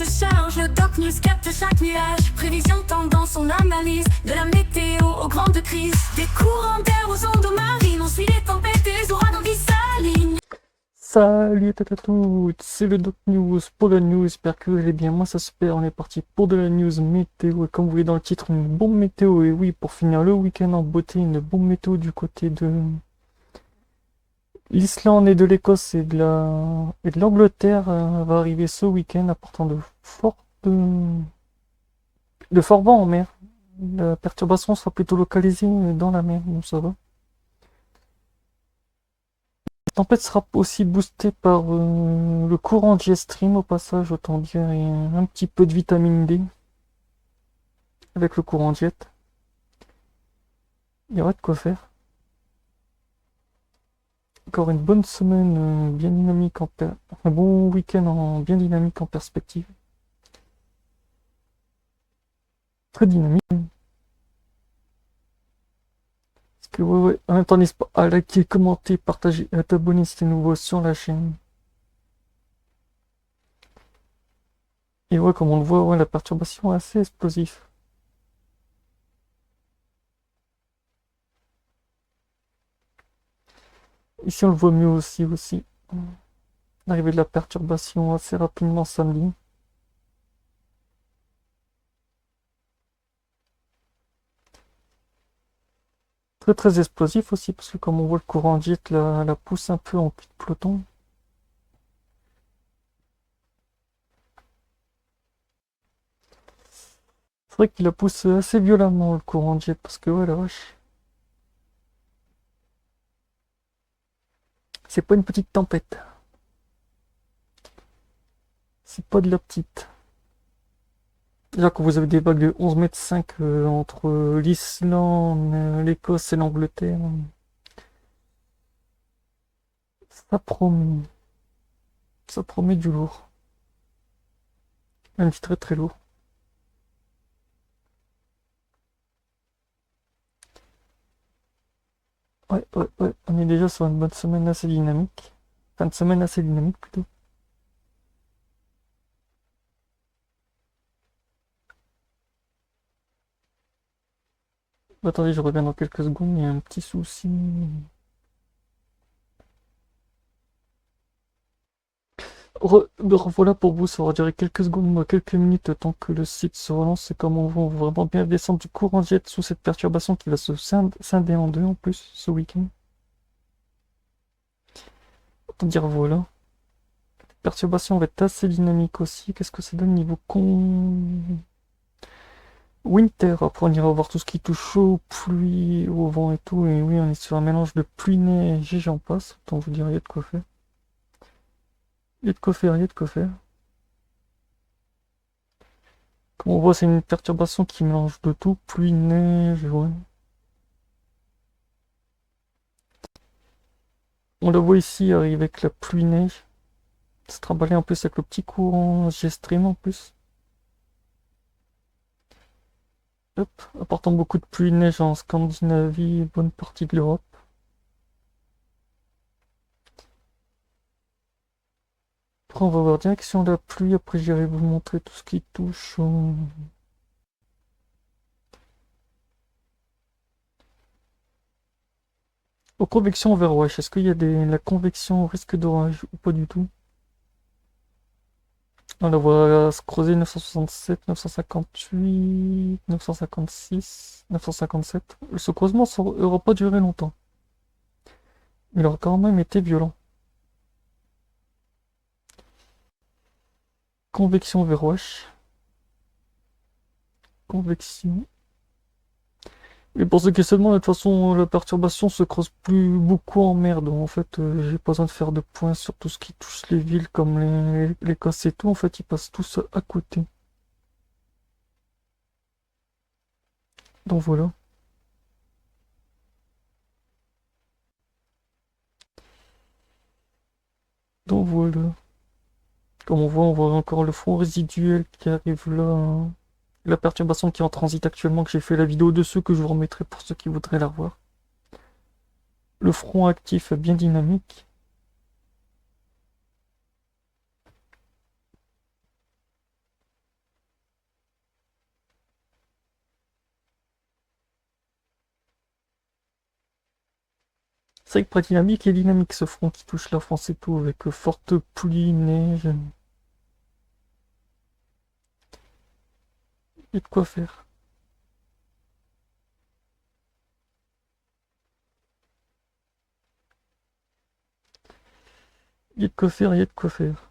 se charge, le Doc News capte chaque nuage. Prévision, tendance, on analyse. De la météo aux grandes crises. Des courants d'air aux ondes marines. On suit les tempêtes et les ouragans qui s'alignent. Salut à toutes, c'est le Doc News pour la news, j'espère que vous allez bien, moi ça super, on est parti pour de la news météo, et comme vous voyez dans le titre, une bombe météo, et oui, pour finir le week-end en beauté, une bombe météo du côté de l'Islande et de l'Écosse et de l'Angleterre va arriver ce week-end, apportant de forts vents en mer. La perturbation sera plutôt localisée dans la mer, donc ça va. La tempête sera aussi boostée par le courant jet stream au passage, autant dire, et un petit peu de vitamine D avec le courant jet. Il y aura de quoi faire. Encore une bonne semaine bien dynamique un bon week-end bien dynamique en perspective. Très dynamique. Parce que ouais, en même temps n'hésite pas à liker, commenter, partager et à t'abonner si t'es nouveau sur la chaîne. Et ouais, comme on le voit, ouais, la perturbation est assez explosive. Ici on le voit mieux aussi. L'arrivée de la perturbation assez rapidement samedi. Très explosif aussi, parce que comme on voit le courant jet la pousse un peu en cul de peloton. C'est vrai qu'il la pousse assez violemment le courant jet, parce que ouais la vache. C'est pas une petite tempête. C'est pas de la petite. Déjà quand vous avez des vagues de 11,5 m entre l'Islande, l'Écosse et l'Angleterre, ça promet. Ça promet du lourd. Même du très lourd. Ouais, on est déjà sur une bonne semaine assez dynamique. Fin de semaine assez dynamique plutôt. Attendez, je reviens dans quelques secondes, il y a un petit souci. Me revoilà pour vous, ça aura duré quelques secondes, moi quelques minutes, tant que le site se relance. Et comme on va vraiment bien descendre du courant jet sous cette perturbation qui va se scinder en deux en plus ce week-end. Autant dire voilà. La perturbation va être assez dynamique aussi. Qu'est-ce que ça donne niveau winter? Après on ira voir tout ce qui touche au pluie, au vent et tout. Et oui, on est sur un mélange de pluie, neige et j'en passe. Autant vous dire, il y a de quoi faire. Il y a de quoi faire, il y a de quoi faire. Comme on voit, c'est une perturbation qui mélange de tout, pluie, neige, ouais. On la voit ici arriver avec la pluie, neige. Se trimballer en plus avec le petit courant G-Stream en plus. Hop, apportant beaucoup de pluie, neige en Scandinavie et bonne partie de l'Europe. Après, on va voir direction de la pluie. Après, j'irai vous montrer tout ce qui touche aux convections vers Wesh. Est-ce qu'il y a la convection au risque d'orage ou pas du tout? On la voit se creuser 967, 958, 956, 957. Ce creusement n'aura pas duré longtemps. Il aura quand même été violent. Convection vers Wesh. Convection. Et pour ceux qui se demandent, de toute façon, la perturbation se creuse plus beaucoup en mer. Donc en fait, j'ai pas besoin de faire de points sur tout ce qui touche les villes comme les Écosse et tout. En fait, ils passent tous à côté. Donc voilà. Donc voilà. Comme on voit encore le front résiduel qui arrive là, hein. La perturbation qui est en transit actuellement, que j'ai fait la vidéo dessus, que je vous remettrai pour ceux qui voudraient la revoir. Le front actif bien dynamique. C'est vrai que pas dynamique et dynamique ce front qui touche la France et tout, avec forte pluie, neige. Il y a de quoi faire. Il y a de quoi faire, il y a de quoi faire.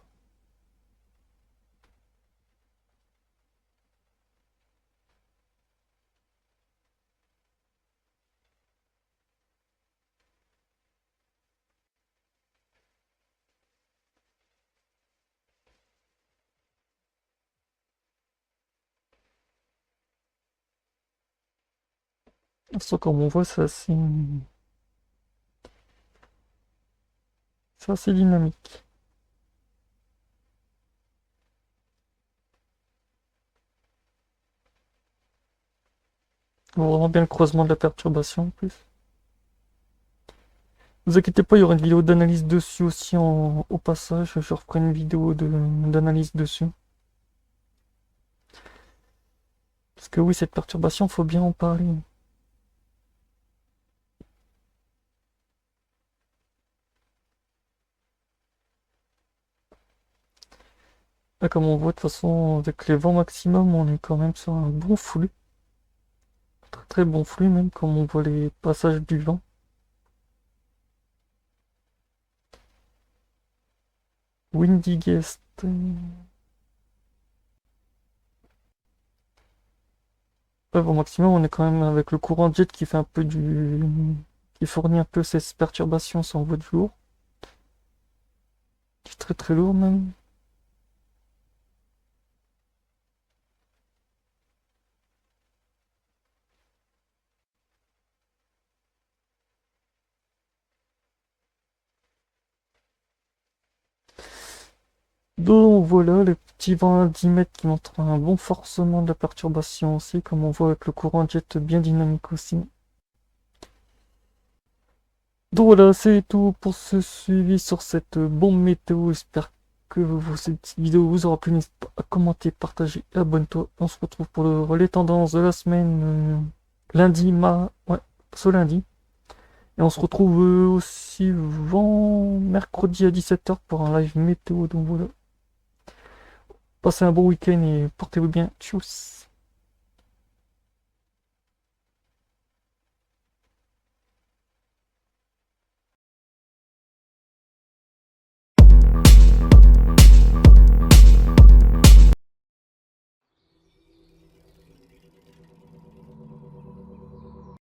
Ça, comme on voit, c'est assez dynamique. On voit vraiment bien le croisement de la perturbation en plus. Ne vous inquiétez pas, il y aura une vidéo d'analyse dessus aussi au passage. Je referai une vidéo d'analyse dessus. Parce que oui, cette perturbation, faut bien en parler. Là, comme on voit, de toute façon, avec les vents maximum, on est quand même sur un bon flux. Très très bon flux même, comme on voit les passages du vent. Windy Guest. Ouais, au maximum, on est quand même avec le courant jet qui fait un peu qui fournit un peu ces perturbations sans voie de jour. Qui est très très lourd même. Donc voilà, le petit vent à 10 mètres qui montre un bon forcement de la perturbation aussi, comme on voit avec le courant jet bien dynamique aussi. Donc voilà, c'est tout pour ce suivi sur cette bombe météo. J'espère que cette vidéo vous aura plu. N'hésitez pas à commenter, partager et abonne-toi. On se retrouve pour le relais tendance de la semaine lundi, ouais, ce lundi. Et on se retrouve aussi mercredi à 17h pour un live météo. Donc voilà. Passez un bon week-end et portez-vous bien. Tchuss.